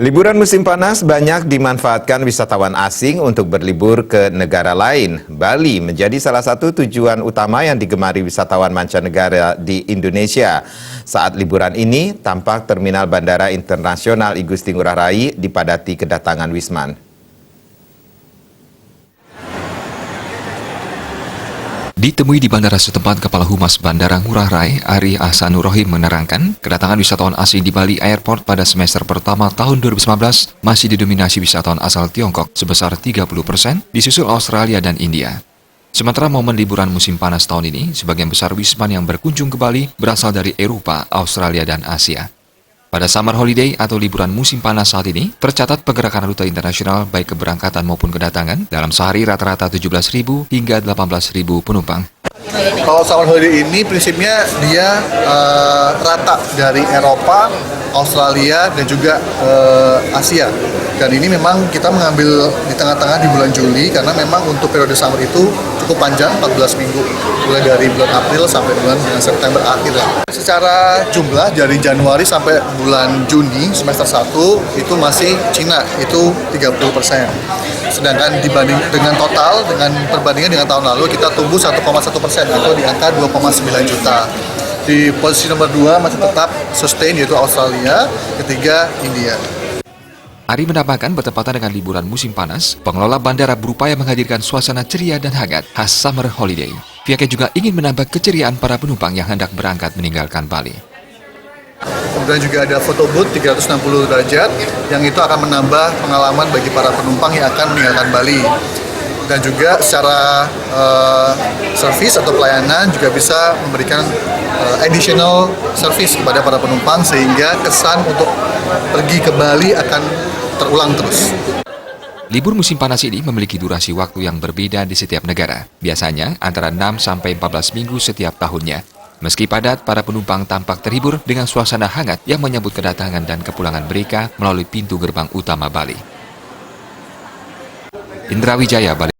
Liburan musim panas banyak dimanfaatkan wisatawan asing untuk berlibur ke negara lain. Bali menjadi salah satu tujuan utama yang digemari wisatawan mancanegara di Indonesia. Saat liburan ini, tampak Terminal Bandara Internasional I Gusti Ngurah Rai dipadati kedatangan wisman. Ditemui di bandara setempat, Kepala Humas Bandara Ngurah Rai, Ari Ahsanur Rohim menerangkan, kedatangan wisatawan asing di Bali Airport pada semester pertama tahun 2019 masih didominasi wisatawan asal Tiongkok sebesar 30%, disusul Australia dan India. Sementara momen liburan musim panas tahun ini, sebagian besar wisman yang berkunjung ke Bali berasal dari Eropa, Australia, dan Asia. Pada summer holiday atau liburan musim panas saat ini, tercatat pergerakan rute internasional baik keberangkatan maupun kedatangan dalam sehari rata-rata 17.000 hingga 18.000 penumpang. Kalau summer holiday ini prinsipnya dia rata dari Eropa, Australia, dan juga Asia. Dan ini memang kita mengambil di tengah-tengah di bulan Juli karena memang untuk periode summer itu cukup panjang, 14 minggu. Mulai dari bulan April sampai bulan September akhir. Secara jumlah dari Januari sampai bulan Juni semester 1 itu masih Cina, itu 30%. Sedangkan dibanding dengan total, dengan perbandingan dengan tahun lalu, kita tumbuh 1,1% atau di angka 2,9 juta. Di posisi nomor 2 masih tetap sustain yaitu Australia, ketiga India. Ari menambahkan bertepatan dengan liburan musim panas, pengelola bandara berupaya menghadirkan suasana ceria dan hangat khas summer holiday. Pihaknya juga ingin menambah keceriaan para penumpang yang hendak berangkat meninggalkan Bali. Kemudian juga ada photo booth 360 derajat yang itu akan menambah pengalaman bagi para penumpang yang akan meninggalkan Bali. Dan juga secara service atau pelayanan juga bisa memberikan additional service kepada para penumpang sehingga kesan untuk pergi ke Bali akan terulang terus. Libur musim panas ini memiliki durasi waktu yang berbeda di setiap negara, biasanya antara 6-14 minggu setiap tahunnya. Meski padat, para penumpang tampak terhibur dengan suasana hangat yang menyambut kedatangan dan kepulangan mereka melalui pintu gerbang utama Bali. Indra Wijaya, Bali.